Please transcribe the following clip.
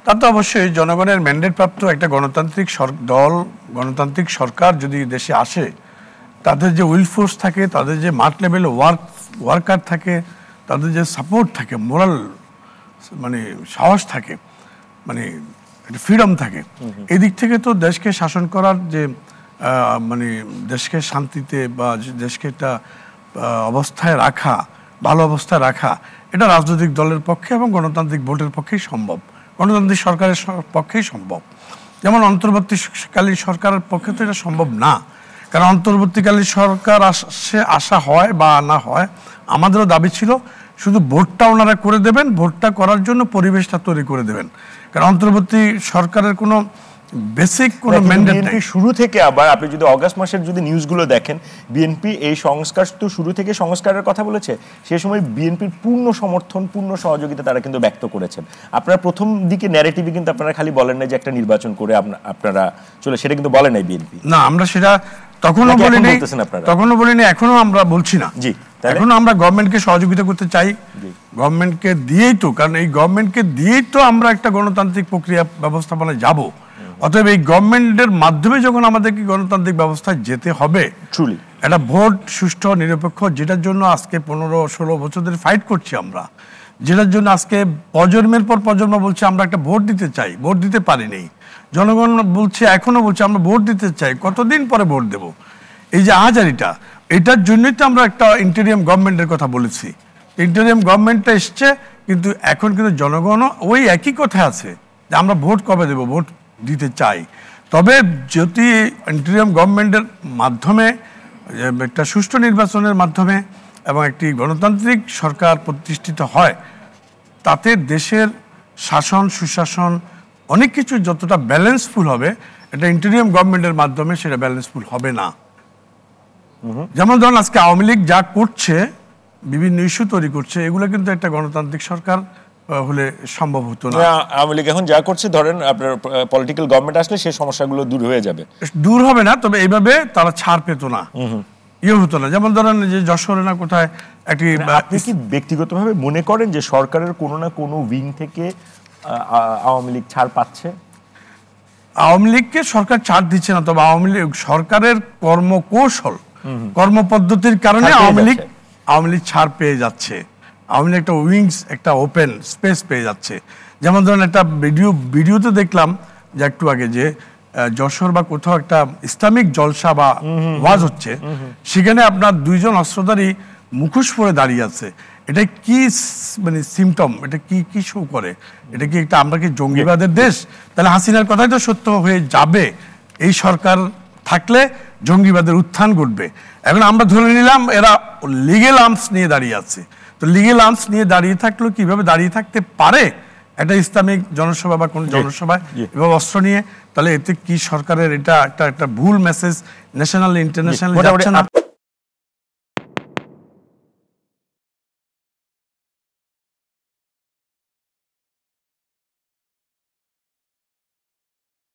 তা তো অবশ্যই জনগণের ম্যান্ডেট প্রাপ্ত একটা গণতান্ত্রিক দল, গণতান্ত্রিক সরকার যদি দেশে আসে, তাদের যে উইল ফোর্স থাকে, তাদের যে মাঠ লেভেলে ওয়ার্কার থাকে, তাদের যে সাপোর্ট থাকে, মোরাল মানে সাহস থাকে, মানে একটা ফ্রিডম থাকে, এই দিক থেকে তো দেশকে শাসন করার যে মানে দেশকে শান্তিতে বা দেশকে একটা অবস্থায় রাখা, ভালো অবস্থায় রাখা, এটা রাজনৈতিক দলের পক্ষে এবং গণতান্ত্রিক ভোটের পক্ষেই সম্ভব, গণতান্ত্রিক সরকারের পক্ষেই সম্ভব। যেমন অন্তর্বর্তীকালীন সরকারের পক্ষে তো এটা সম্ভব না, কারণ অন্তর্বর্তীকালীন সরকার আসা হয় বা না হয়, আমাদেরও দাবি ছিল শুধু ভোটটা ওনারা করে দেবেন, ভোটটা করার জন্য পরিবেশটা তৈরি করে দেবেন, কারণ অন্তর্বর্তী সরকারের কোনো বেসিক কোনো ম্যান্ডেট নেই। শুরু থেকে আবার আপনি যদি অগাস্ট মাসের যদি নিউজগুলো দেখেন, বিএনপি এই সংস্কার তো শুরু থেকে সংস্কারের কথা বলেছে, সে সময় বিএনপির পূর্ণ সমর্থন, পূর্ণ সহযোগিতা তারা কিন্তু ব্যক্ত করেছেন। আপনারা প্রথম দিকে ন্যারেটিভে কিন্তু আপনারা খালি বলেন না যে একটা নির্বাচন করে আপনারা চলে, সেটা কিন্তু বলেন নাই বিএনপি। না, আমরা সেটা তখনও বলিনি, এখনো আমরা বলছি না। জি, এখন আমরা গভর্নমেন্টকে সহযোগিতা করতে চাই, গভর্নমেন্টকে দিয়েই তো, কারণ এই গভর্নমেন্টকে দিয়েই তো আমরা একটা গণতান্ত্রিক প্রক্রিয়া ব্যবস্থাপনায় যাব। অতএব এই গভর্নমেন্টের মাধ্যমে যখন আমাদেরকে গণতান্ত্রিক ব্যবস্থায় যেতে হবে, ট্রুলি একটা ভোট সুষ্ঠু নিরপেক্ষ, যেটার জন্য আজকে 15-16 বছর ধরে ফাইট করছি আমরা, যেটার জন্য আজকে প্রজন্মের পর প্রজন্ম বলছে আমরা একটা ভোট দিতে চাই, ভোট দিতে পারিনি, জনগণ বলছে, এখনো বলছে আমরা ভোট দিতে চাই, কতদিন পরে ভোট দেব, এই যে আহাজারিটা, এটার জন্যই তো আমরা একটা ইন্টারিয়াম গভর্নমেন্টের কথা বলেছি। ইন্টারিয়াম গভর্নমেন্টটা এসছে, কিন্তু এখন কিন্তু জনগণও ওই একই কথা আছে যে আমরা ভোট কবে দেব, ভোট দিতে চাই। তবে যদি ইন্টারিয়াম গভর্নমেন্টের মাধ্যমে একটা সুষ্ঠু নির্বাচনের মাধ্যমে এবং একটি গণতান্ত্রিক সরকার প্রতিষ্ঠিত হয়, তাতে দেশের শাসন সুশাসন অনেক কিছু যতটা ব্যালেন্সফুল হবে, এটা ইন্টারিয়াম গভর্নমেন্টের মাধ্যমে সেটা ব্যালেন্সফুল হবে না। যেমন ধরুন আজকে আওয়ামী লীগ যা করছে, বিভিন্ন ইস্যু তৈরি করছে, এগুলো কিন্তু একটা গণতান্ত্রিক সরকার হলে সম্ভব হতো না। আওয়ামী লীগ এখন যা করছে, ধরেন আপনার পলিটিক্যাল গভর্নমেন্ট আসলে সেই সমস্যাগুলো দূর হয়ে যাবে, দূর হবে না, তবে এইভাবে তারা ছাড় পেত না, ইয়ে হতো না। যেমন ধরেন যে যশোরে না কোথায় একটি, আপনি কি ব্যক্তিগতভাবে মনে করেন যে সরকারের কোনো না কোনো উইং থেকে আওয়ামী লীগ ছাড় পাচ্ছে? আওয়ামী লীগকে সরকার ছাড় দিচ্ছে না, তবে আওয়ামী লীগ সরকারের কর্মকৌশল, কর্মপদ্ধতির কারণে আওয়ামী লীগ ছাড় পেয়ে যাচ্ছে। আওয়ামী লীগ একটা উইংস, একটা ওপেন স্পেস পেয়ে যাচ্ছে। যেমন ধরেন একটা ভিডিওতে দেখলাম যে একটু আগে, যে যশোর বা কোথাও একটা ইসলামিক জলসা বা ওয়াজ হচ্ছে, সেখানে আপনার দুইজন অস্ত্রধারী মুখোশ পরে দাঁড়িয়ে আছে। এটা কি মানে সিমটম, এটা কি শো করে? এটা কি একটা, আমরা কি জঙ্গিবাদের দেশ? তাহলে হাসিনার কথাই তো সত্য হয়ে যাবে, এই সরকার থাকলে জঙ্গিবাদের উত্থান ঘটবে। এখন আমরা ধরে নিলাম এরা লিগেল আর্মস নিয়ে দাঁড়িয়ে আছে, তো লিগেল আর্মস নিয়ে দাঁড়িয়ে থাকলেও কিভাবে দাঁড়িয়ে থাকতে পারে একটা ইসলামিক জনসভা বা কোনো জনসভায় এভাবে অস্ত্র নিয়ে? তাহলে এতে কি সরকারের এটা একটা ভুল মেসেজ ন্যাশনাল ইন্টারন্যাশনাল যাচ্ছে না?